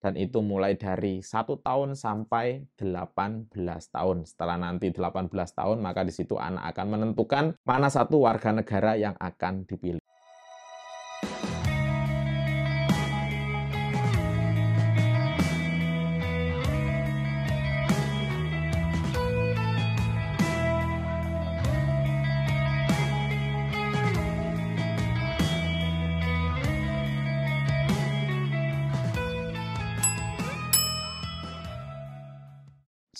dan itu mulai dari 1 tahun sampai 18 tahun. Setelah nanti 18 tahun, maka di situ anak akan menentukan mana satu warga negara yang akan dipilih.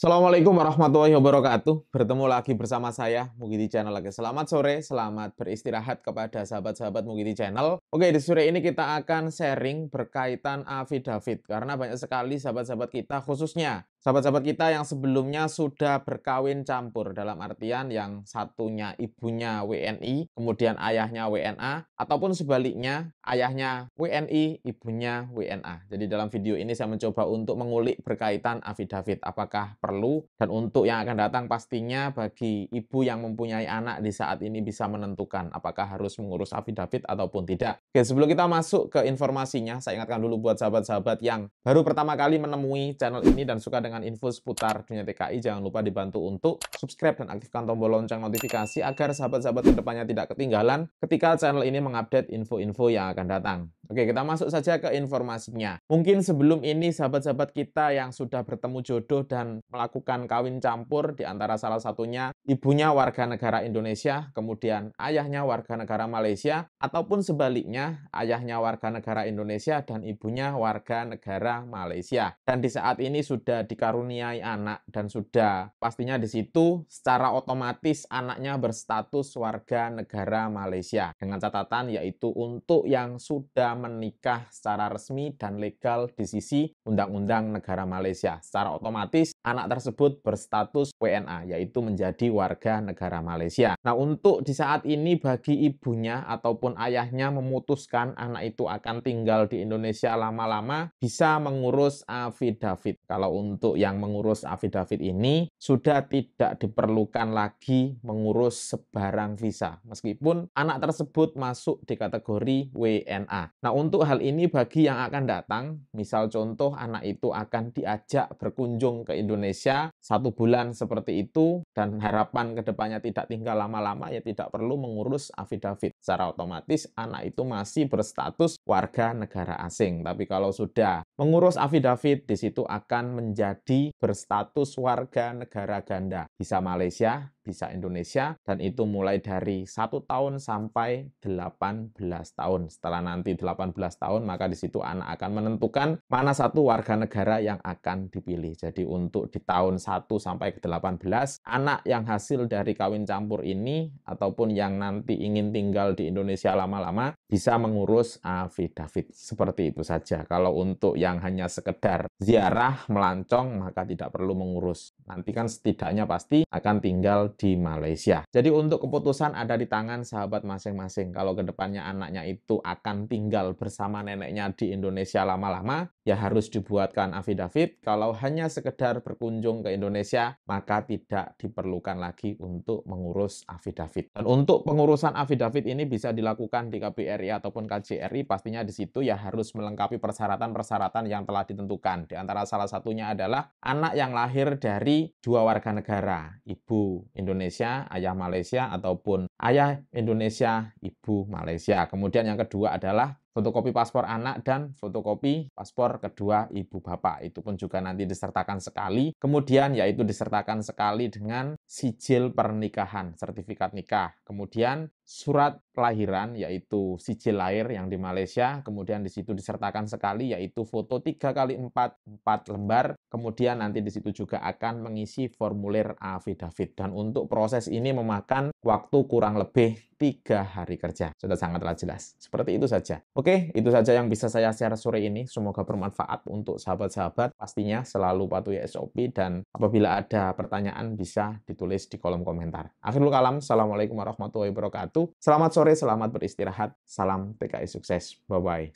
Assalamualaikum warahmatullahi wabarakatuh. Bertemu lagi bersama saya, Mugidi Channel lagi. Selamat sore, selamat beristirahat kepada sahabat-sahabat Mugidi Channel. Oke, di sore ini kita akan sharing berkaitan affidavit. Karena banyak sekali sahabat-sahabat kita, khususnya sahabat-sahabat kita yang sebelumnya sudah berkawin campur. Dalam artian yang satunya ibunya WNI, kemudian ayahnya WNA, ataupun sebaliknya, ayahnya WNI, ibunya WNA. Jadi dalam video ini saya mencoba untuk mengulik berkaitan affidavit. Apakah perlu, dan untuk yang akan datang pastinya bagi ibu yang mempunyai anak di saat ini bisa menentukan apakah harus mengurus affidavit ataupun tidak. Oke, sebelum kita masuk ke informasinya, saya ingatkan dulu buat sahabat-sahabat yang baru pertama kali menemui channel ini dan suka dengan info seputar dunia TKI, jangan lupa dibantu untuk subscribe dan aktifkan tombol lonceng notifikasi agar sahabat-sahabat kedepannya tidak ketinggalan ketika channel ini mengupdate info-info yang akan datang. Oke, kita masuk saja ke informasinya. Mungkin sebelum ini sahabat-sahabat kita yang sudah bertemu jodoh dan melakukan kawin campur, di antara salah satunya ibunya warga negara Indonesia, kemudian ayahnya warga negara Malaysia, ataupun sebaliknya ayahnya warga negara Indonesia dan ibunya warga negara Malaysia. Dan di saat ini sudah dikaruniai anak dan sudah pastinya di situ secara otomatis anaknya berstatus warga negara Malaysia. Dengan catatan yaitu untuk yang sudah menikah secara resmi dan legal di sisi Undang-Undang Negara Malaysia. Secara otomatis anak tersebut berstatus WNA, yaitu menjadi warga negara Malaysia. Nah, untuk di saat ini bagi ibunya ataupun ayahnya memutuskan anak itu akan tinggal di Indonesia lama-lama, bisa mengurus affidavit. Kalau untuk yang mengurus affidavit ini, sudah tidak diperlukan lagi mengurus sebarang visa, meskipun anak tersebut masuk di kategori WNA. Nah, untuk hal ini bagi yang akan datang, misal contoh anak itu akan diajak berkunjung ke Indonesia 1 bulan seperti itu, dan harapan kedepannya tidak tinggal lama-lama, ya tidak perlu mengurus affidavit. Secara otomatis anak itu masih berstatus warga negara asing. Tapi kalau sudah mengurus affidavit, di situ akan menjadi berstatus warga negara ganda. Bisa Malaysia, bisa Indonesia, dan itu mulai dari 1 tahun sampai 18 tahun. Setelah nanti 18 tahun, maka di situ anak akan menentukan mana satu warga negara yang akan dipilih. Jadi untuk di tahun 1 sampai ke 18, anak yang hasil dari kawin campur ini, ataupun yang nanti ingin tinggal di Indonesia lama-lama, bisa mengurus affidavit. Seperti itu saja. Kalau untuk yang hanya sekedar ziarah, melancong, maka tidak perlu mengurus. Nanti kan setidaknya pasti akan tinggal di Malaysia. Jadi untuk keputusan ada di tangan sahabat masing-masing. Kalau kedepannya anaknya itu akan tinggal bersama neneknya di Indonesia lama-lama, ya harus dibuatkan affidavit. Kalau hanya sekedar berkunjung ke Indonesia, maka tidak diperlukan lagi untuk mengurus affidavit. Dan untuk pengurusan affidavit ini bisa dilakukan di KBRI ataupun KJRI, pastinya di situ ya harus melengkapi persyaratan-persyaratan yang telah ditentukan. Di antara salah satunya adalah anak yang lahir dari 2 warga negara, ibu Indonesia, ayah Malaysia, ataupun ayah Indonesia, ibu Malaysia. Kemudian yang kedua adalah fotokopi paspor anak dan fotokopi paspor kedua ibu bapak. Itu pun juga nanti disertakan sekali. Kemudian yaitu disertakan sekali dengan sijil pernikahan, sertifikat nikah. Kemudian surat kelahiran, yaitu sijil lahir yang di Malaysia. Kemudian di situ disertakan sekali, yaitu foto 3x4, 4 lembar. Kemudian nanti di situ juga akan mengisi formulir affidavit. Dan untuk proses ini memakan waktu kurang lebih 3 hari kerja. Sudah sangatlah jelas. Seperti itu saja. Oke, itu saja yang bisa saya share sore ini. Semoga bermanfaat untuk sahabat-sahabat. Pastinya selalu patuhi SOP, dan apabila ada pertanyaan bisa ditulis di kolom komentar. Akhirul kalam, Assalamualaikum warahmatullahi wabarakatuh. Selamat sore, selamat beristirahat. Salam TKI sukses. Bye-bye.